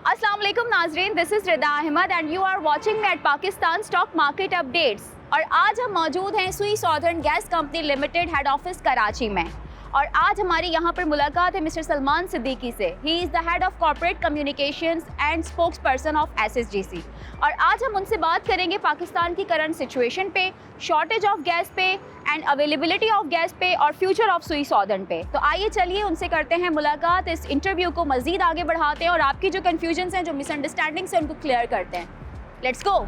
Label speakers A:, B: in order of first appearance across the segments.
A: अस्सलाम वालेकुम नाजरीन, this is Rida Ahmed and you are watching me at Pakistan stock market updates. और आज हम मौजूद हैं Sui Southern Gas Company Limited head office Karachi में। और आज हमारी यहाँ पर मुलाकात है मिस्टर सलमान सिद्दीकी से। He is the head of corporate communications and spokes person of SSGC। और आज हम उनसे बात करेंगे पाकिस्तान की करंट सिचुएशन पे, शॉर्टेज ऑफ गैस पे एंड अवेलेबिलिटी ऑफ गैस पे और फ्यूचर ऑफ सुई सॉदर्न पे। तो आइए चलिए उनसे करते हैं मुलाकात, इस इंटरव्यू को मज़ीद आगे बढ़ाते हैं और आपकी जो कन्फ्यूजन्स हैं, जो मिसअंडरस्टैंडिंग्स हैं, उनको क्लियर करते हैं। Let's go.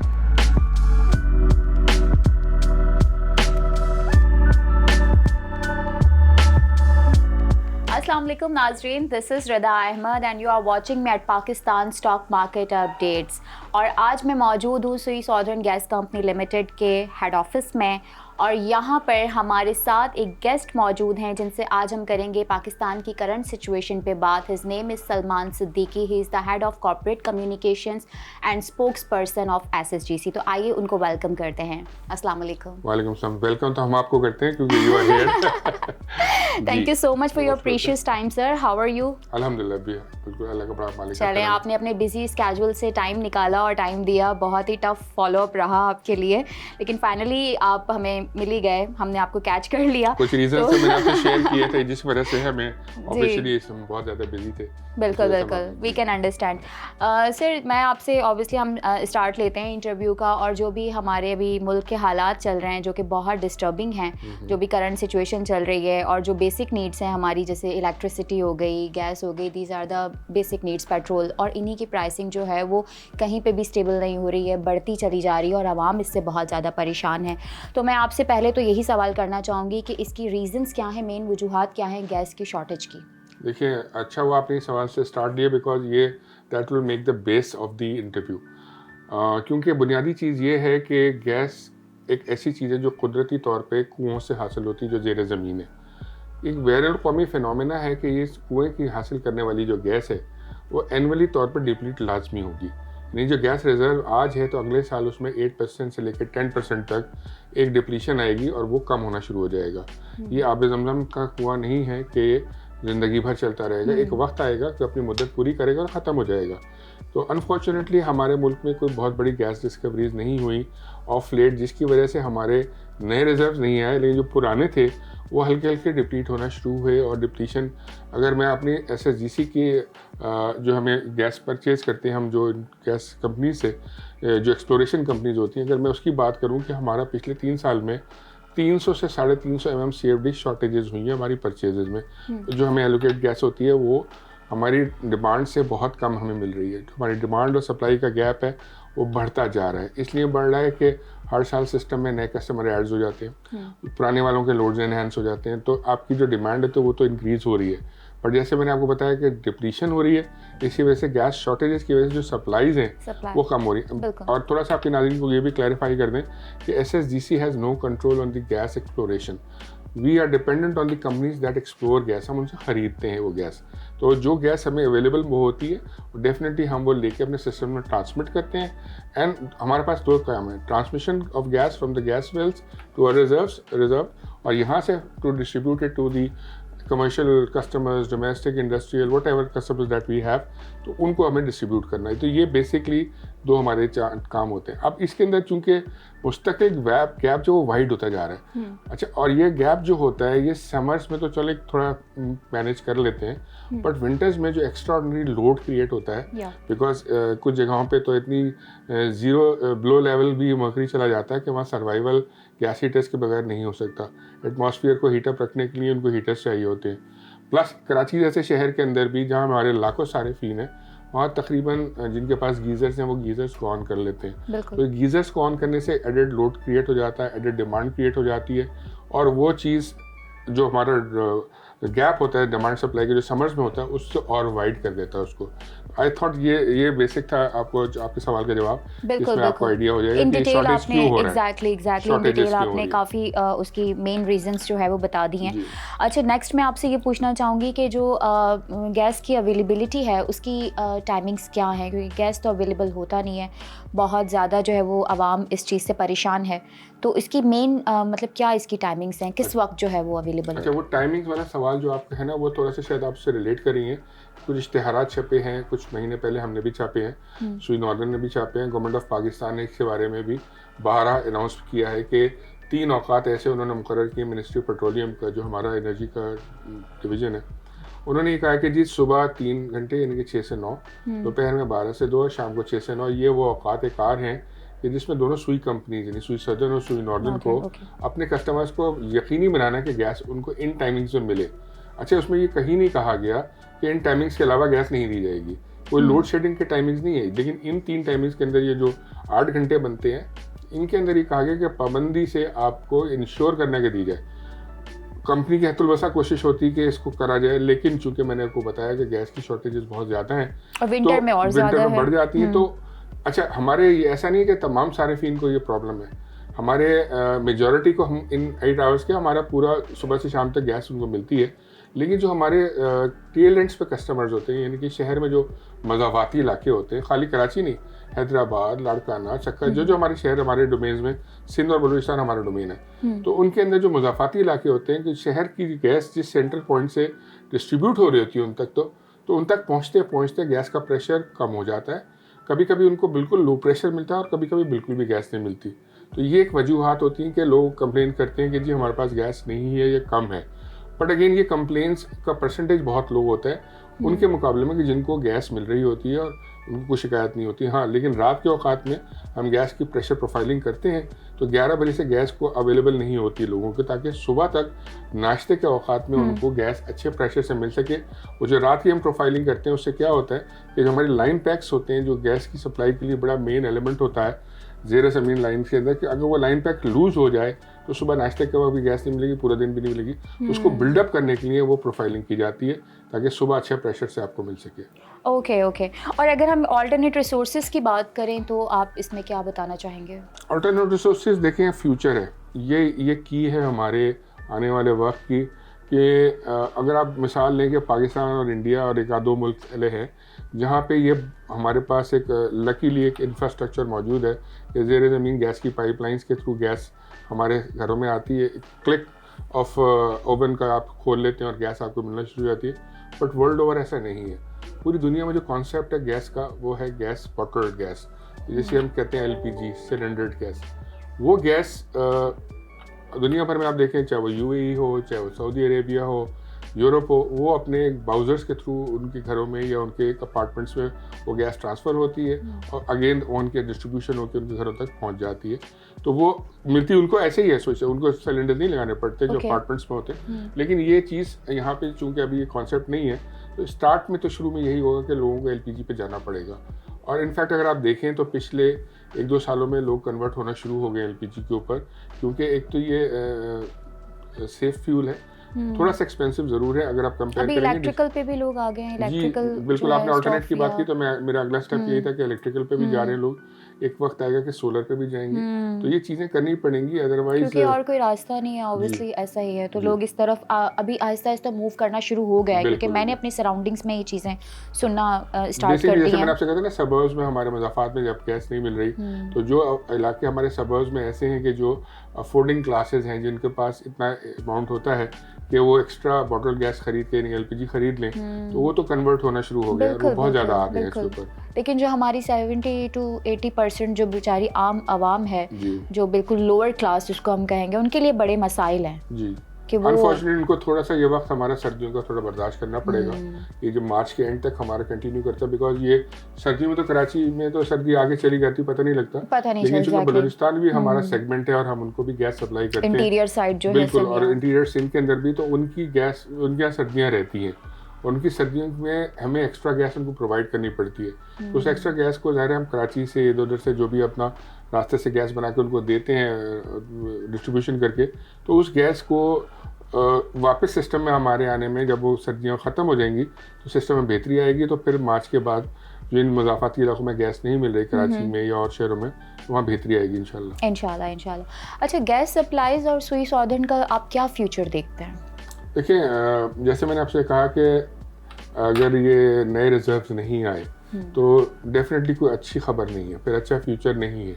A: अस्सलाम वालेकुम नाजरीन, this is Rida Ahmed and you are watching me at Pakistan stock market updates. और आज मैं मौजूद हूँ Sui Southern Gas Company Limited के हेड ऑफिस में और यहाँ पर हमारे साथ एक गेस्ट मौजूद हैं जिनसे आज हम करेंगे पाकिस्तान की करंट सिचुएशन पे बात। His name is Salman Siddiqui. He is the head of corporate communications and spokes person of SSGC। तो आइए उनको वेलकम करते हैं। अस्सलाम वालेकुम।
B: वालेकुम सलाम। वेलकम तो हम आपको करते हैं क्योंकि you are here.
A: Thank you so much for your precious time sir. How are you?
B: अल्हम्दुलिल्लाह भी बिल्कुल अल्लाह का बड़ा मालिक।
A: चलें, आपने अपने बिजी स्केड्यूल से टाइम निकाला और टाइम दिया। बहुत ही टफ फॉलोअप रहा आपके लिए, लेकिन फाइनली आप हमें मिल ही गए, हमने आपको कैच कर लिया।
B: कुछ रीजन से मैंने आपसे शेयर किए थे जिस वजह से हमें ऑब्वियसली हम बहुत ज़्यादा बिजी थे।
A: बिल्कुल बिल्कुल, वी कैन अंडरस्टैंड। सर, मैं आपसे ऑब्वियसली हम स्टार्ट लेते हैं इंटरव्यू का, और जो भी हमारे अभी मुल्क के हालात चल रहे हैं जो कि बहुत डिस्टर्बिंग हैं, जो भी करंट सिचुएशन चल रही है, और जो बेसिक नीड्स हैं हमारी, जैसे इलेक्ट्रिसिटी हो गई, गैस हो गई, these are the basic needs, petrol, और इन्हीं की प्राइसिंग जो है वो कहीं पे भी स्टेबल नहीं हो रही है, बढ़ती चली जा रही है और आवाम इससे बहुत ज़्यादा परेशान है। तो मैं आपसे पहले तो यही सवाल करना चाहूँगी कि इसकी रीज़न्स क्या हैं, मेन वजूहात क्या हैं गैस की शॉर्टेज की?
B: देखिए, अच्छा हुआ आपने इस सवाल से स्टार्ट दिया बिकॉज ये that will make the base of the interview. क्योंकि बुनियादी चीज़ ये है कि गैस एक ऐसी चीज़ है जो कुदरती तौर पे कुओं से हासिल होती है, जो ज़ेर ज़मीन है। एक बैनुल क़ौमी फिनोमेना है कि ये कुएँ की हासिल करने वाली जो गैस है वो एनुअली तौर पर डिप्लीट लाजमी होगी। यानी जो गैस रिजर्व आज है तो अगले साल उसमें 8% से लेकर 10% तक एक डिप्लीशन आएगी और वो कम होना शुरू हो जाएगा। ये आब ज़मज़म का कुआं नहीं है कि ज़िंदगी भर चलता रहेगा। एक वक्त आएगा कि अपनी मुद्दत पूरी करेगा और ख़त्म हो जाएगा। तो अनफॉर्चुनेटली हमारे मुल्क में कोई बहुत बड़ी गैस डिस्कवरीज नहीं हुई ऑफ लेट, जिसकी वजह से हमारे नए रिजर्व नहीं आए, लेकिन जो पुराने थे वो हल्के हल्के डिप्लीट होना शुरू हुए। और डिप्लीशन, अगर मैं अपनी SSGC की जो हमें गैस परचेज़ करते हैं हम, जो गैस कंपनी से जो एक्सप्लोरेशन कंपनीज होती हैं, अगर मैं उसकी बात करूं कि हमारा पिछले 3 साल में 300 से 350 MMCFD शॉर्टेजेस हुई हैं हमारी परचेजेज में। तो जो हमें एलोकेट गैस होती है वो हमारी डिमांड से बहुत कम हमें मिल रही है। जो हमारी डिमांड और सप्लाई का गैप है वो बढ़ता जा रहा है। इसलिए बढ़ रहा है कि हर साल सिस्टम में नए कस्टमर ऐड्स हो जाते हैं, पुराने वालों के लोड्स एनहांस हो जाते हैं, तो आपकी जो डिमांड है तो वो तो इंक्रीज़ हो रही है। पर जैसे मैंने आपको बताया कि डिप्लीशन हो रही है, इसी वजह से गैस शॉर्टेजेस की वजह से जो सप्लाईज हैं वो कम हो रही है। और थोड़ा सा आपके नाज़रीन को ये भी क्लैरिफाई कर दें कि SSGC has no control on the gas exploration. We are dependent on the companies that explore gas. हम उनसे ख़रीदते हैं वो गैस। तो जो गैस हमें अवेलेबल वो होती है डेफिनेटली हम वो लेके अपने सिस्टम में ट्रांसमिट करते हैं। एंड हमारे पास 2 काम है, transmission of gas from the gas wells to a reserve, और यहाँ से to distribute it to the commercial customers, domestic, industrial, whatever customers that we have, तो उनको हमें डिस्ट्रीब्यूट करना है। तो ये बेसिकली 2 हमारे काम होते हैं। अब इसके अंदर चूंकि मुस्तकिल गैप जो वो वाइड होता जा रहा है, अच्छा, और ये गैप जो होता है ये समर्स में तो चलो एक थोड़ा मैनेज कर लेते हैं, बट विंटर्स में जो एक्स्ट्राऑर्डिनरी लोड क्रिएट होता है, बिकॉज कुछ जगहों पे तो इतनी ज़ीरो ब्लो लेवल भी मर्करी चला जाता है कि वहाँ सर्वाइवल गैस हीटर्स के बगैर नहीं हो सकता। एटमॉस्फेयर को हीटअप रखने के लिए उनको हीटर्स चाहिए होते हैं। प्लस कराची जैसे शहर के अंदर भी जहाँ हमारे लाखों सारे फीन हैं, वहाँ तकरीबन जिनके पास गीज़र्स हैं वो गीज़र्स को ऑन कर लेते हैं। तो गीज़र्स को ऑन करने से एडेड लोड क्रिएट हो जाता है, एडेड डिमांड क्रिएट हो जाती है, और वो चीज़ जो हमारा गैप होता है डिमांड सप्लाई के जो समर्स में होता है उससे और वाइड कर देता है उसको। आई थॉट ये बेसिक था आपको आपके सवाल का जवाब, इसमें आपको आइडिया हो जाएगा कि शॉर्टेज क्यों हो रहा है।
A: एग्जैक्टली इन डिटेल आपने काफ़ी उसकी मेन रीजंस जो है वो बता दी हैं। अच्छा, नेक्स्ट मैं आपसे ये पूछना चाहूँगी कि जो गैस की अवेलेबिलिटी है उसकी टाइमिंग्स क्या है, क्योंकि गैस तो अवेलेबल होता नहीं है, बहुत ज़्यादा जो है वो आवाम इस चीज़ से परेशान है, तो इसकी मेन मतलब क्या इसकी टाइमिंग्स हैं, किस वक्त जो है वो अवेलेबल है?
B: अच्छा, वो टाइमिंग्स वाला सवाल सवाल जो आपका है ना वो थोड़ा सा शायद आपसे रिलेट कर रही हैं। कुछ इश्तिहारात छपे हैं, कुछ महीने पहले हमने भी छापे हैं, सुई नॉर्दर्न ने भी छापे हैं। गवर्नमेंट ऑफ पाकिस्तान ने इसके बारे में भी बाहर अनाउंस किया है कि 3 औकात ऐसे उन्होंने मुकर्रर किए। मिनिस्ट्री ऑफ पेट्रोलियम का जो हमारा एनर्जी का डिवीज़न है, उन्होंने ये कहा कि जी सुबह 3 घंटे यानी कि 6 से 9, दोपहर में 12 से 2 और शाम को 6 से 9, ये वो औकात कार हैं कि जिसमें दोनों सुई कंपनीज यानी सुई सदर्न और सुई नॉर्दर्न को अपने कस्टमर्स को यकीनी बनाना कि गैस उनको इन टाइमिंग्स में मिले। अच्छा, उसमें ये कहीं नहीं कहा गया कि इन टाइमिंग्स के अलावा गैस नहीं दी जाएगी। कोई लोड शेडिंग के टाइमिंग्स नहीं है, लेकिन इन 3 टाइमिंग्स के अंदर ये जो 8 घंटे बनते हैं, इनके अंदर ये कहा गया कि पाबंदी से आपको इंश्योर करने के दी जाए। कंपनी की हतुलबसा कोशिश होती है कि इसको करा जाए, लेकिन चूंकि मैंने आपको बताया कि गैस की शॉर्टेजेस बहुत ज़्यादा हैं
A: और विंटर में और ज़्यादा
B: बढ़ जाती है। तो अच्छा, हमारे ये ऐसा नहीं है कि तमाम सारिफिन को ये प्रॉब्लम है। हमारे मेजॉरिटी को हम इन 8 आवर्स के हमारा पूरा सुबह से शाम तक गैस उनको मिलती है, लेकिन जो हमारे टेल एंड्स पे कस्टमर्स होते हैं यानी कि शहर में जो मज़ावाती इलाके होते हैं, खाली कराची नहीं, हैदराबाद, लाड़काना, चक्कर, जो हमारे शहर हमारे डोमेन्स में, सिंध और बलूचिस्तान हमारा डोमेन है, तो उनके अंदर जो मज़ाफाती इलाके होते हैं कि शहर की गैस जिस सेंट्रल पॉइंट से डिस्ट्रीब्यूट हो रही होती है उन तक, तो उन तक पहुँचते पहुँचते गैस का प्रेशर कम हो जाता है। कभी कभी उनको बिल्कुल लो प्रेशर मिलता है और कभी कभी बिल्कुल भी गैस नहीं मिलती। तो ये एक वजूहात होती हैं कि लोग कंप्लेन करते हैं कि जी हमारे पास गैस नहीं है या कम है। बट अगेन ये कंप्लेंट्स का परसेंटेज बहुत लो होता है उनके मुकाबले में कि जिनको गैस मिल रही होती है और उनको कोई शिकायत नहीं होती। हाँ, लेकिन रात के औकात में हम गैस की प्रेशर प्रोफाइलिंग करते हैं तो 11 बजे से गैस को अवेलेबल नहीं होती है लोगों को, ताकि सुबह तक नाश्ते के औकात में उनको गैस अच्छे प्रेशर से मिल सके। वो जो रात की हम प्रोफाइलिंग करते हैं उससे क्या होता है कि जो हमारे लाइन पैक्स होते हैं, जो गैस की सप्लाई के लिए बड़ा मेन एलिमेंट होता है ज़ेर ज़मीन लाइन के अंदर, कि अगर वो लाइन पैक लूज़ हो जाए तो सुबह नाश्ते के वक्त भी गैस नहीं मिलेगी, पूरा दिन भी नहीं मिलेगी। उसको बिल्डअप करने के लिए वो प्रोफाइलिंग की जाती है ताकि सुबह अच्छे प्रेशर से आपको मिल सके।
A: ओके। और अगर हम ऑल्टरनेट रिसोर्सेज की बात करें तो आप इसमें क्या बताना चाहेंगे?
B: ऑल्टरनेट रिसोर्सेज देखें, फ्यूचर है, ये की है हमारे आने वाले वक्त की, कि अगर आप मिसाल लें कि पाकिस्तान और इंडिया और एक आधो मुल्क पहले हैं जहाँ पे ये हमारे पास एक लकीली एक इंफ्रास्ट्रक्चर मौजूद है कि ज़ेर ज़मीन गैस की पाइपलाइंस के थ्रू गैस हमारे घरों में आती है। क्लिक ऑफ ओवन का आप खोल लेते हैं और गैस आपको मिलना शुरू हो जाती है। बट वर्ल्ड ओवर ऐसा नहीं है। पूरी दुनिया में जो कॉन्सेप्ट है गैस का वो है गैस बॉटल्ड गैस, जिसे हम कहते हैं LPG, सिलेंडर्ड गैस। वो गैस दुनिया भर में आप देखें, चाहे वो UAE हो, चाहे वो सऊदी अरेबिया हो, यूरोप हो, वो अपने ब्राउज़र्स के थ्रू उनके घरों में या उनके अपार्टमेंट्स में वो गैस ट्रांसफ़र होती है और अगेन उनके डिस्ट्रीब्यूशन होकर उनके घरों तक पहुंच जाती है। तो वो मिलती उनको ऐसे ही है, सोचिए उनको सिलेंडर नहीं लगाने पड़ते जो अपार्टमेंट्स में होते हैं। लेकिन ये चीज़ यहाँ पे चूँकि अभी ये कॉन्सेप्ट नहीं है, तो स्टार्ट में तो शुरू में यही होगा कि लोगों को LPG पे जाना पड़ेगा। और इनफैक्ट अगर आप देखें तो पिछले 1-2 सालों में लोग कन्वर्ट होना शुरू हो गए LPG के ऊपर, क्योंकि एक तो ये सेफ फ्यूल है, थोड़ा सा एक्सपेंसिव जरूर है अगर आप कंपेयर करेंगे।
A: इलेक्ट्रिकल पे भी लोग आ गए हैं, इलेक्ट्रिकल
B: बिल्कुल। आपने अल्टरनेट की बात की तो मेरा अगला स्टेप यही था कि इलेक्ट्रिकल पे भी जा रहे हैं लोग, एक वक्त आएगा कि सोलर पे भी जाएंगे। तो ये चीज़ें करनी पड़ेंगी, अदरवाइज
A: क्योंकि और कोई रास्ता नहीं है, ऑब्वियसली ऐसा ही है। तो लोग इस तरफ अभी आहिस्ता आहिस्ता मूव करना शुरू हो गया है, क्योंकि मैंने अपनी सराउंडिंग्स में ये चीज़ें सुनना स्टार्ट कर दी हैं।
B: जैसे मैंने आपसे कहा था ना, सबर्ब्स में हमारे मज़ाफ़ात में जब गैस नहीं मिल रही, तो जो इलाके हमारे सबर्ब्स में ऐसे हैं कि जो अफोर्डिंग क्लासेज हैं, जिनके पास इतना अमाउंट होता है कि वो एक्स्ट्रा बॉटल गैस खरीद के LPG खरीद लें, तो वो तो कन्वर्ट होना शुरू हो गया, वो बहुत ज़्यादा आ गया इसके ऊपर।
A: लेकिन जो हमारी 70 to 80% जो बेचारी आम आवाम है, जो बिल्कुल लोअर क्लास जिसको हम कहेंगे, उनके लिए बड़े मसाइल हैं
B: जी।
A: कि वो
B: अनफॉर्चुनेटली उनको थोड़ा सा ये वक्त हमारा सर्दियों का थोड़ा बर्दाश्त करना पड़ेगा। ये जो मार्च के एंड तक हमारा कंटिन्यू करता है, बिकॉज ये सर्दियों में तो कराची में तो सर्दी आगे चली जाती पता नहीं लगता, लेकिन चूंकि बलूचिस्तान भी हमारा सेगमेंट है और हम उनको भी गैस सप्लाई करते हैं,
A: इंटीरियर साइड जो है,
B: बिल्कुल। और इंटीरियर सिंध के अंदर भी तो उनकी गैस, उनके यहाँ सर्दियाँ रहती हैं, उनकी सर्दियों में हमें एक्स्ट्रा गैस उनको प्रोवाइड करनी पड़ती है। तो उस एक्स्ट्रा गैस को ज़ाहिर हम कराची से इधर उधर से जो भी अपना रास्ते से गैस बना के उनको देते हैं डिस्ट्रीब्यूशन करके, तो उस गैस को वापस सिस्टम में हमारे आने में जब वो सर्दियाँ ख़त्म हो जाएंगी तो सिस्टम में बेहतरी आएगी। तो फिर मार्च के बाद जो इन मज़ाफ़ाती इलाकों में गैस नहीं मिल रही कराची में या और शहरों में, वहाँ बेहतरी आएगी इंशाल्लाह।
A: अच्छा, गैस सप्लाईज और सुई सौधन का आप क्या फ्यूचर देखते हैं?
B: देखिए, जैसे मैंने आपसे कहा कि अगर ये नए रिजर्व्स नहीं आए तो डेफिनेटली कोई अच्छी खबर नहीं है, फिर अच्छा फ्यूचर नहीं है।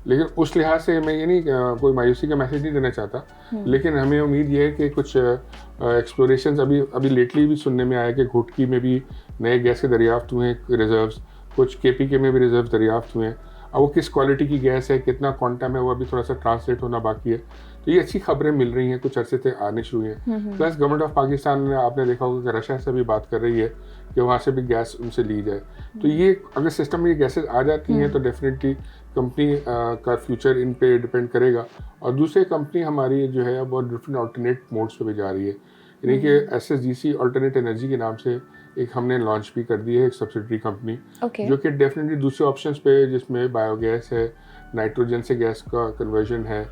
B: लेकिन उस लिहाज से मैं ये नहीं कोई मायूसी का मैसेज नहीं देना चाहता, लेकिन हमें उम्मीद ये है कि कुछ एक्सप्लोरेशंस अभी लेटली भी सुनने में आया कि घुटकी में भी नए गैस के दरियाफ्त हुए हैं रिजर्व्स, कुछ केपीके में भी रिजर्व दरियाफ्त हुए हैं। अब वो किस क्वालिटी की गैस है, कितना क्वांटम है, वो अभी थोड़ा सा ट्रांसलेट होना बाकी है। तो ये अच्छी खबरें मिल रही हैं, कुछ अरसे से आने शुरू हैं। प्लस गवर्नमेंट ऑफ पाकिस्तान ने, आपने देखा होगा कि रशिया से भी बात कर रही है कि वहाँ से भी गैस उनसे ली जाए। तो ये अगर सिस्टम में ये गैसेज आ जाती हैं तो डेफिनेटली कंपनी का फ्यूचर इन पे डिपेंड करेगा। और दूसरी कंपनी हमारी जो है वो डिफरेंट अल्टरनेट मोड्स पे भी जा रही है, यानी कि SSGC अल्टरनेट एनर्जी के नाम से एक हमने लॉन्च भी कर दी है, एक सब्सिडरी कंपनी, जो कि डेफिनेटली दूसरे ऑप्शंस पे, जिसमें बायोगैस है, नाइट्रोजन से गैस का कन्वर्जन है,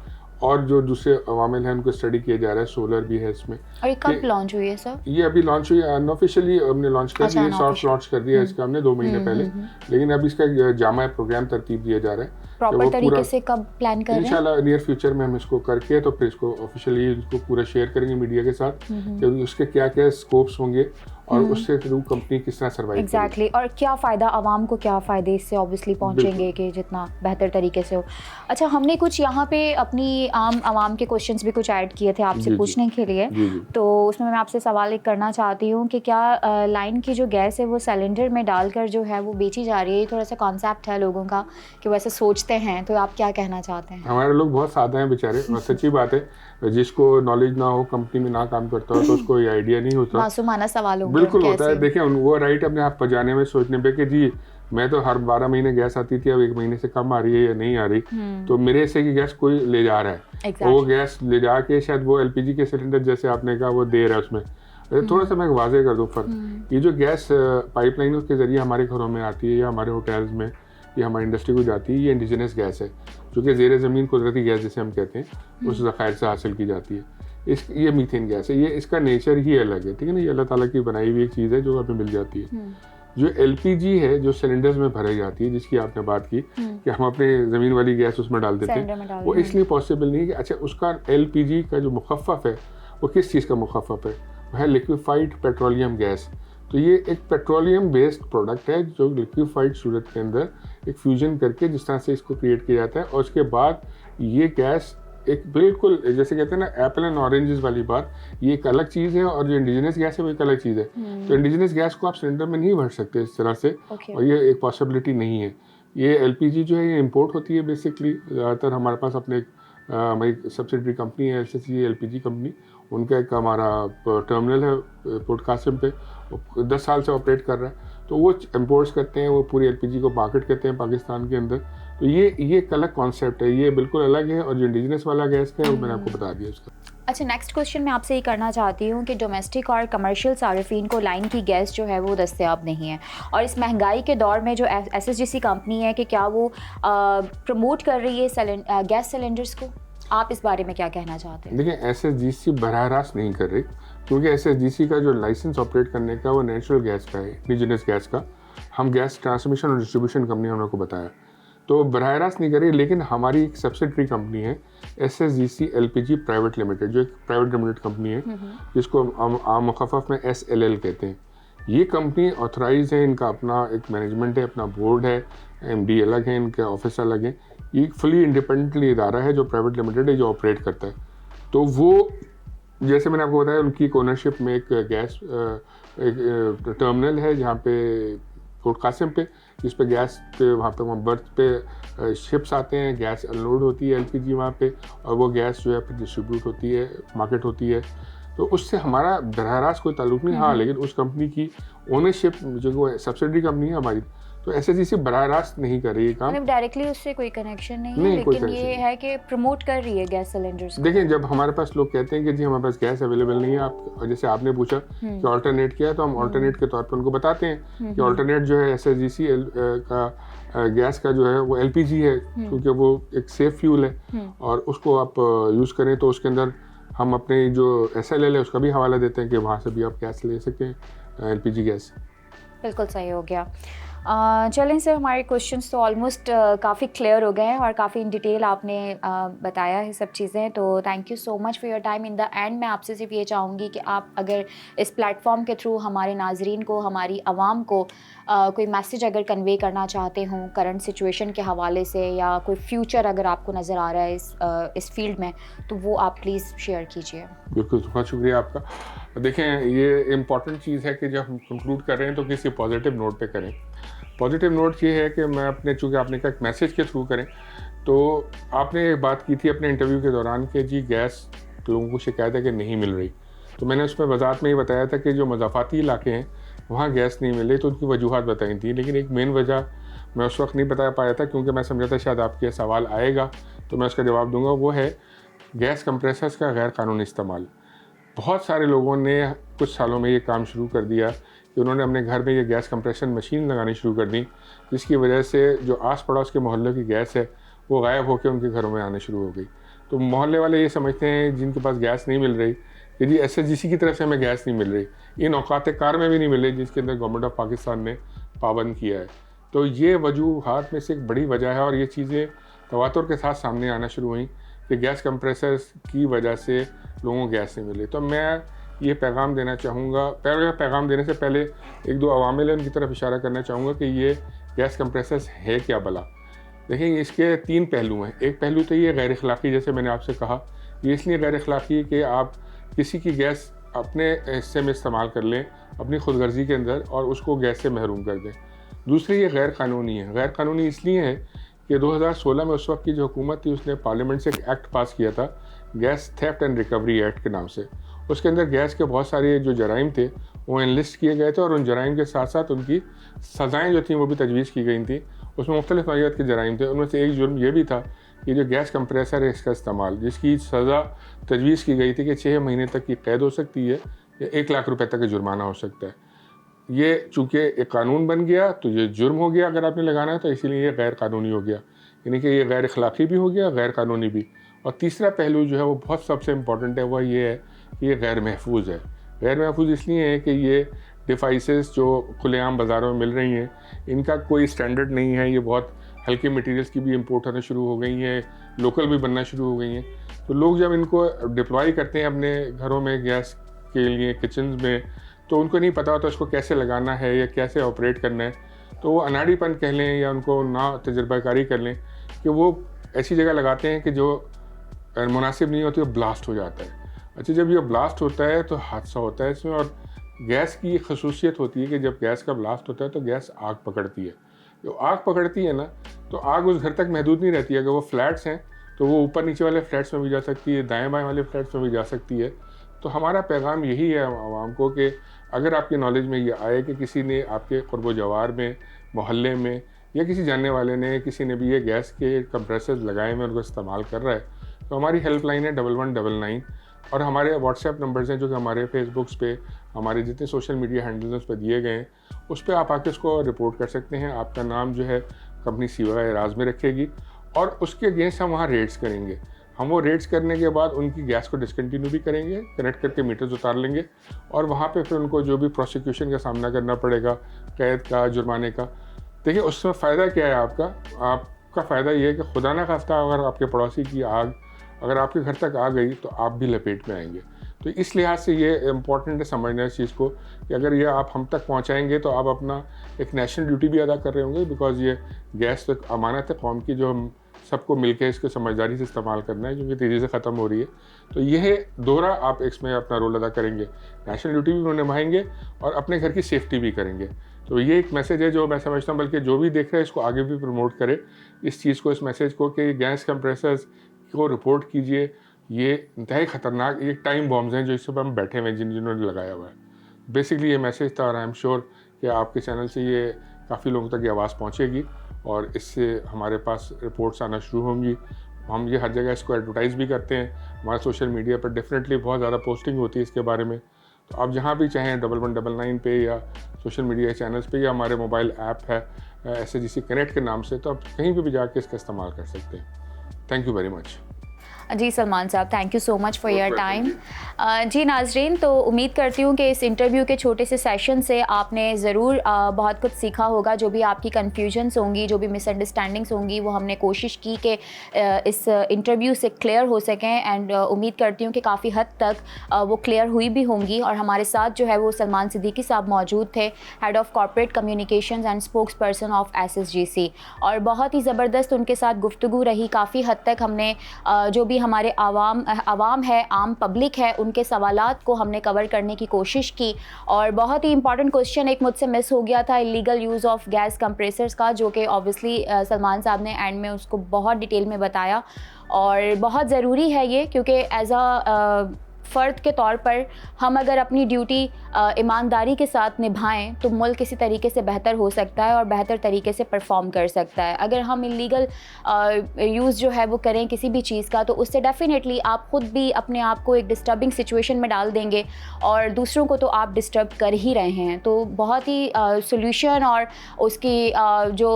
B: और जो दूसरे अवामिल हैं उनको स्टडी किया जा रहा है, सोलर भी है इसमें।
A: और ये कब लॉन्च हुई है सर?
B: ये अभी लॉन्च हुई है, अनऑफिशियली हमने लॉन्च कर दिया, सॉफ्ट लॉन्च कर दिया इसका हमने 2 महीने पहले, लेकिन अब इसका जामा प्रोग्राम तरतीब दिया जा रहा है।
A: प्रॉपर तरीके से कब प्लान कर रहे हैं?
B: इंशाल्लाह नियर फ्यूचर में हम इसको करके तो फिर इसको ऑफिशियली इसको पूरा शेयर करेंगे मीडिया के साथ कि उसके क्या क्या स्कोप्स होंगे और उससे थ्रू कंपनी किस तरह सर्वाइव
A: एग्जैक्टली और क्या फ़ायदा आवाम को, क्या फ़ायदे इससे ऑब्वियसली पहुंचेंगे कि जितना बेहतर तरीके से हो। अच्छा, हमने कुछ यहाँ पे अपनी आम आवाम के क्वेश्चंस भी कुछ ऐड किए थे आपसे पूछने के लिए, तो उसमें मैं आपसे सवाल एक करना चाहती हूँ कि क्या लाइन की जो गैस है वो सिलेंडर में डालकर जो है वो बेची जा रही है? ये थोड़ा सा कॉन्सेप्ट है लोगों का कि वैसे सोचते हैं, तो आप क्या कहना चाहते हैं?
B: हमारे लोग बहुत सादा हैं बेचारे, और सच्ची बात है, जिसको नॉलेज ना हो, कंपनी में ना काम करता हो, तो उसको ये आइडिया नहीं होता।
A: मासूमाना सवाल
B: बिल्कुल होता है। देखिए वो राइट अपने आप बजाने में, सोचने पे कि जी मैं तो हर 12 महीने गैस आती थी, अब 1 महीने से कम आ रही है या नहीं आ रही, तो मेरे से की गैस कोई ले जा रहा है, वो गैस ले जाके शायद वो LPG के सिलेंडर जैसे आपने कहा वो दे रहा है उसमें। थोड़ा सा मैं वाजे कर दूं फर्क, ये जो गैस पाइपलाइनों के जरिए हमारे घरों में आती है या हमारे होटल्स में या हमारी इंडस्ट्री को जाती है, ये इंडिजिनस गैस है, जो कि ज़ेर ज़मीन कुदरती गैस जिसे हम कहते हैं उस ज़खायर से हासिल की जाती है। ये मीथेन गैस है, ये इसका नेचर ही अलग है, ठीक है ना, ये अल्लाह ताला की बनाई हुई एक चीज़ है जो हमें मिल जाती है। जो LPG है जो सिलेंडर्स में भराई जाती है, जिसकी आपने बात की कि हम अपने ज़मीन वाली गैस उसमें डाल देते हैं, वो इसलिए पॉसिबल नहीं है कि अच्छा उसका LPG का जो मुखफ़फ़ है वो किस चीज़ का मुखफ़फ़ है, वह है लिक्विफाइड पेट्रोलियम गैस। तो ये एक पेट्रोलियम बेस्ड प्रोडक्ट है जो लिक्विफाइड सूरत के अंदर एक फ्यूजन करके जिस तरह से इसको क्रिएट किया जाता है, और उसके बाद ये गैस एक बिल्कुल जैसे कहते हैं ना एप्पल एंड ऑरेंजेस वाली बात, ये एक अलग चीज़ है, और जो इंडिजिनस गैस है वो एक अलग चीज़ है। तो इंडिजिनस गैस को आप सिलेंडर में नहीं भर सकते इस तरह से, और ये एक पॉसिबिलिटी नहीं है। ये LPG जो है ये इम्पोर्ट होती है बेसिकली, ज़्यादातर हमारे पास अपने हमारी सब्सिडरी कंपनी है SSGC LPG कंपनी, उनका एक हमारा टर्मिनल है पोर्ट कासिम पे, 10 साल से ऑपरेट कर रहा है, तो वो इम्पोर्ट्स करते हैं, वो पूरी LPG को मार्केट करते हैं पाकिस्तान के अंदर। तो ये एक अलग कॉन्सेप्ट है, ये बिल्कुल अलग है, और जो इंडिजिनस वाला गैस का है वो मैंने आपको बता दिया उसका।
A: अच्छा, नेक्स्ट क्वेश्चन मैं आपसे ये करना चाहती हूँ कि डोमेस्टिक और कमर्शियल सार्फिन को लाइन की गैस जो है वो दस्तयाब नहीं है, और इस महंगाई के दौर में जो SSGC कंपनी है कि क्या वो प्रमोट कर रही है गैस सिलेंडर्स को? आप इस बारे में क्या कहना चाहते हैं?
B: देखिए SSGC बराह रास्त नहीं कर रही, क्योंकि SSGC का जो लाइसेंस ऑपरेट करने का वो नेचुरल गैस का है, इंडिजिनस गैस का। हम गैस ट्रांसमिशन और डिस्ट्रीब्यूशन कंपनी हमने आपको बताया, तो बराह रास्त नहीं कर रही, लेकिन हमारी एक सब्सिडरी कंपनी है SSGC LPG प्राइवेट लिमिटेड, जो एक प्राइवेट लिमिटेड कंपनी है, जिसको आम मुखफ़फ़ में SLL कहते हैं। ये कंपनी ऑथराइज है, इनका अपना एक मैनेजमेंट है, अपना बोर्ड है, MD अलग है, इनके ऑफिस अलग हैं। ये एक फुली इंडिपेंडेंटली इदारा है जो प्राइवेट लिमिटेड है, जो ऑपरेट करता है। तो वो जैसे मैंने आपको बताया, उनकी ओनरशिप में एक गैस एक टर्मिनल है जहाँ पे पोर्ट कासिम पे, जिस पे गैस पे वहाँ बर्थ पे शिप्स आते हैं, गैस अनलोड होती है LPG वहाँ पे, और वो गैस जो है फिर डिस्ट्रीब्यूट होती है, मार्केट होती है। तो उससे हमारा बराह रास्त कोई ताल्लुक नहीं। हाँ, लेकिन उस कंपनी की ओनरशिप जो सब्सिडरी कंपनी है हमारी, तो SSGC बराह रास्त नहीं कर रही है काम,
A: डायरेक्टली उससे कोई कनेक्शन नहीं है, लेकिन ये है कि प्रमोट कर रही है गैस सिलेंडर्स।
B: देखिए, जब हमारे पास लोग कहते हैं कि जी हमारे पास गैस अवेलेबल नहीं है, आप जैसे आपने पूछा कि ऑल्टरनेट क्या है, तो हम ऑल्टरनेट के तौर पर उनको बताते हैं कि ऑल्टरनेट जो है SSGC का गैस का जो है वो LPG है, क्योंकि वो एक सेफ फ्यूल है, और उसको आप यूज़ करें तो उसके अंदर हम अपने जो SLL है उसका भी हवाला देते हैं कि वहाँ से भी आप गैस ले सकते हैं, LPG गैस।
A: बिल्कुल सही हो गया। चलें सर, हमारे क्वेश्चंस तो ऑलमोस्ट काफ़ी क्लियर हो गए हैं और काफ़ी इन डिटेल आपने बताया है सब चीज़ें, तो thank you so much for your time. In the end मैं आपसे सिर्फ ये चाहूँगी कि आप अगर इस प्लेटफॉर्म के थ्रू हमारे नाजरीन को, हमारी आवाम को कोई मैसेज अगर कन्वे करना चाहते हों करंट सिचुएशन के हवाले से, या कोई फ्यूचर अगर आपको नज़र आ रहा है इस फील्ड में, तो वो आप प्लीज़ शेयर कीजिए।
B: बिल्कुल, बहुत शुक्रिया आपका। देखें, ये इम्पॉर्टेंट चीज़ है कि जब हम कंक्लूड कर रहे हैं तो किसी पॉजिटिव नोट पे करें। पॉजिटिव नोट ये है कि मैं अपने, चूँकि आपने कहा मैसेज के थ्रू करें, तो आपने एक बात की थी अपने इंटरव्यू के दौरान कि जी गैस लोगों को शिकायत है कि नहीं मिल रही। तो मैंने उसमें वजाहत में ये बताया था कि जो मज़ाफ़ाती इलाके हैं वहाँ गैस नहीं मिल रही, तो उनकी वजूहत बताई थी, लेकिन एक मेन वजह मैं उस वक्त नहीं बता पाया था क्योंकि मैं समझा था शायद आपके सवाल आएगा तो मैं उसका जवाब दूँगा। वो है गैस कंप्रेसर्स का गैर कानूनी इस्तेमाल। बहुत सारे लोगों ने कुछ सालों में ये काम शुरू कर दिया कि उन्होंने अपने घर में ये गैस कंप्रेशन मशीन लगानी शुरू कर दी, जिसकी वजह से जो आस पड़ोस के मोहल्ले की गैस है वो गायब होकर उनके घरों में आने शुरू हो गई। तो मोहल्ले वाले ये समझते हैं जिनके पास गैस नहीं मिल रही कि जी SHGC की तरफ से हमें गैस नहीं मिल रही, इन औकात कार में भी नहीं मिल रही जिसके अंदर गवर्नमेंट ऑफ पाकिस्तान ने पाबंद किया है। तो ये वजूहात में से एक बड़ी वजह है और ये चीज़ें तवातुर के साथ सामने आना शुरू हुई कि गैस कंप्रेसर्स की वजह से लोगों को गैस नहीं मिली। तो मैं ये पैगाम देना चाहूँगा, पैगाम देने से पहले एक दो अवामिल उनकी तरफ इशारा करना चाहूँगा कि ये गैस कंप्रेसर्स है क्या भला। देखिए, इसके 3 पहलू हैं। एक पहलू तो ये गैर अखलाक़ी, जैसे मैंने आपसे कहा, ये इसलिए गैर अखलाक़ी कि आप किसी की गैस अपने हिस्से में इस्तेमाल कर लें अपनी खुदगर्जी के अंदर और उसको गैस से महरूम कर दें। दूसरी, ये गैर कानूनी है। गैर कानूनी इसलिए है कि 2016 में उस वक्त की जो हुकूमत थी उसने पार्लियामेंट से एक एक्ट पास किया था, gas theft and recovery act के नाम से। उसके अंदर गैस के बहुत सारे जो जराइम थे वो एनलिस्ट किए गए थे और उन जराइम के साथ साथ उनकी सज़ाएँ जो थी वो भी तजवीज़ की गई थी। उसमें मुख्तलिफ नौइयत के जराइम थे। उनमें से एक जुर्म ये भी था कि जो गैस कंप्रेसर है इसका इस्तेमाल, जिसकी सज़ा तजवीज़ की गई थी कि 6 महीने तक की कैद हो सकती है या 1 लाख रुपए तक का जुर्माना हो सकता है। ये चूँकि एक कानून बन गया तो ये जुर्म हो गया अगर आपने लगाना है, तो इसीलिए ये गैर कानूनी हो गया, यानी कि ये गैर अखलाक़ी भी हो गया, गैर कानूनी भी। और तीसरा पहलू जो है वो बहुत सबसे इम्पॉर्टेंट है, वह ये है कि ये गैर महफूज है। गैर महफूज इसलिए है कि ये डिवाइसेस जो खुलेआम बाज़ारों में मिल रही हैं इनका कोई स्टैंडर्ड नहीं है। ये बहुत हल्के मटेरियल्स की भी इंपोर्ट होना शुरू हो गई हैं, लोकल भी बनना शुरू हो गई हैं। तो लोग जब इनको डिप्लॉय करते हैं अपने घरों में गैस के लिए, किचन्स में, तो उनको नहीं पता होता इसको कैसे लगाना है या कैसे ऑपरेट करना है। तो वो अनाड़ीपन कह लें या उनको ना तजर्बाकारी कर लें कि वो ऐसी जगह लगाते हैं कि जो मुनासिब नहीं होती, वो ब्लास्ट हो जाता है। अच्छा, जब ये ब्लास्ट होता है तो हादसा होता है इसमें। और गैस की खसूसियत होती है कि जब गैस का ब्लास्ट होता है तो गैस आग पकड़ती है। जो आग पकड़ती है ना, तो आग उस घर तक महदूद नहीं रहती है। अगर वो फ्लैट्स हैं तो वो ऊपर नीचे वाले फ्लैट्स में भी जा सकती है, दाएँ बाएँ वाले फ्लैट्स में भी जा सकती है। तो हमारा पैगाम यही है आवाम को कि अगर आपकी नॉलेज में ये आए कि किसी ने आपके क़ुर्ब जवार में, मोहल्ले में या किसी जानने वाले ने, किसी ने भी ये गैस के कंप्रेसर्स लगाए हुए उनको इस्तेमाल कर रहा है, तो हमारी हेल्पलाइन है 1199 और हमारे व्हाट्सएप नंबर्स हैं जो कि हमारे फेसबुक्स पे, हमारे जितने सोशल मीडिया हैंडल्स उस पर दिए गए हैं, उस पर आप आके उसको रिपोर्ट कर सकते हैं। आपका नाम जो है कंपनी सीवा एराज में रखेगी और उसके अगेंस्ट हम वहाँ रेड्स करेंगे। हम वो रेड्स करने के बाद उनकी गैस को डिसकंटिन्यू भी करेंगे, कनेक्ट करके मीटर्स उतार लेंगे और वहाँ पे फिर उनको जो भी प्रोसिक्यूशन का सामना करना पड़ेगा, कैद का, जुर्माने का। देखिए, उसमें फ़ायदा क्या है आपका फ़ायदा ये है कि खुदा ना खास्ता अगर आपके पड़ोसी की आग अगर आपके घर तक आ गई तो आप भी लपेट में आएंगे। तो इस लिहाज से ये इम्पॉर्टेंट है समझना इस चीज़ को कि अगर ये आप हम तक पहुँचाएँगे तो आप अपना एक नेशनल ड्यूटी भी अदा कर रहे होंगे, बिकॉज़ ये गैस तो अमानत है कौम की जो हम सबको मिलकर इसको समझदारी से इस्तेमाल करना है, क्योंकि तेज़ी से ख़त्म हो रही है। तो यह दोहरा आप इसमें अपना रोल अदा करेंगे, नेशनल ड्यूटी भी निभाएंगे और अपने घर की सेफ्टी भी करेंगे। तो ये एक मैसेज है जो मैं समझता हूँ, बल्कि जो भी देख रहा है इसको आगे भी प्रमोट करे इस चीज़ को, इस मैसेज को कि गैस कंप्रेसर्स को रिपोर्ट कीजिए। ये इंतहाई ख़तरनाक एक टाइम बॉम्ब्स हैं जो इस पर हम बैठे हुए हैं जिन्होंने लगाया हुआ है। बेसिकली ये मैसेज था और आई एम श्योर कि आपके चैनल से ये काफ़ी लोगों तक ये आवाज़ पहुँचेगी और इससे हमारे पास रिपोर्ट्स आना शुरू होंगी। हम ये हर जगह इसको एडवर्टाइज़ भी करते हैं, हमारे सोशल मीडिया पर डेफिनेटली बहुत ज़्यादा पोस्टिंग होती है इसके बारे में। तो आप जहाँ भी चाहें 1199 पे या सोशल मीडिया चैनल्स पे या हमारे मोबाइल ऐप है SHGC कनेक्ट के नाम से, तो आप कहीं भी जाके इसका इस्तेमाल कर सकते हैं। Thank you very much.
A: जी सलमान साहब, thank you so much for your
B: welcome
A: time. जी नाजरीन, तो उम्मीद करती हूँ कि इस इंटरव्यू के छोटे से सेशन से आपने ज़रूर बहुत कुछ सीखा होगा। जो भी आपकी कन्फ्यूजन्स होंगी, जो भी मिसअंडरस्टैंडिंग्स होंगी, वो हमने कोशिश की कि इस इंटरव्यू से क्लियर हो सकें। एंड उम्मीद करती हूँ कि काफ़ी हद तक वो क्लियर हुई भी होंगी। और हमारे साथ जो है वो सलमान सिद्दीकी साहब मौजूद थे, head of corporate communications and spokes person of SSGC, और बहुत ही ज़बरदस्त उनके साथ गुफ्तगू रही। काफ़ी हद तक हमने जो भी हमारे आवाम है, आम पब्लिक है, उनके सवालात को हमने कवर करने की कोशिश की। और बहुत ही इंपॉर्टेंट क्वेश्चन एक मुझसे मिस हो गया था, illegal use of gas compressors का, जो कि ऑब्वियसली सलमान साहब ने एंड में उसको बहुत डिटेल में बताया। और बहुत ज़रूरी है ये, क्योंकि एज फ़र्द के तौर पर हम अगर अपनी ड्यूटी ईमानदारी के साथ निभाएं तो मुल्क किसी तरीके से बेहतर हो सकता है और बेहतर तरीके से परफॉर्म कर सकता है। अगर हम इलीगल यूज़ जो है वो करें किसी भी चीज़ का, तो उससे डेफिनेटली आप ख़ुद भी अपने आप को एक डिस्टर्बिंग सिचुएशन में डाल देंगे और दूसरों को तो आप डिस्टर्ब कर ही रहे हैं। तो बहुत ही सोल्यूशन और उसकी जो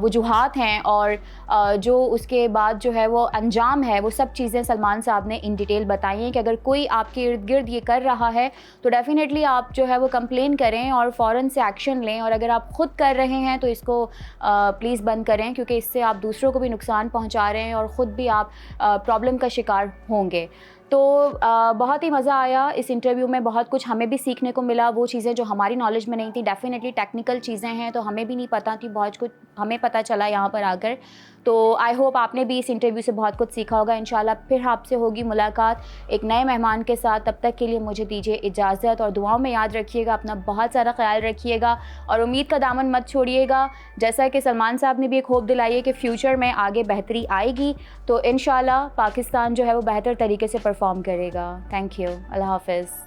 A: वजूहात हैं और जो उसके बाद जो है वो अंजाम है, वो सब चीज़ें सलमान साहब ने इन डिटेल बताई हैं कि अगर कोई आपके इर्द गिर्द ये कर रहा है तो डेफिनेटली आप जो है वो कंप्लेन करें और फ़ौरन से एक्शन लें। और अगर आप ख़ुद कर रहे हैं तो इसको प्लीज़ बंद करें, क्योंकि इससे आप दूसरों को भी नुकसान पहुंचा रहे हैं और ख़ुद भी आप प्रॉब्लम का शिकार होंगे। तो बहुत ही मज़ा आया इस इंटरव्यू में, बहुत कुछ हमें भी सीखने को मिला। वो चीज़ें जो हमारी नॉलेज में नहीं थी, डेफिनेटली टेक्निकल चीज़ें हैं तो हमें भी नहीं पता थी, बहुत कुछ हमें पता चला यहाँ पर आकर। तो आई होप आपने भी इस इंटरव्यू से बहुत कुछ सीखा होगा। इंशाल्लाह फिर आपसे होगी मुलाकात एक नए मेहमान के साथ। तब तक के लिए मुझे दीजिए इजाज़त और दुआओं में याद रखिएगा, अपना बहुत सारा ख्याल रखिएगा और उम्मीद का दामन मत छोड़िएगा। जैसा कि सलमान साहब ने भी एक होप दिलाई है कि फ्यूचर में आगे बेहतरी आएगी, तो इंशाल्लाह पाकिस्तान जो है वो बेहतर तरीके से परफॉर्म करेगा। थैंक यू, अल्लाह हाफ़िज़।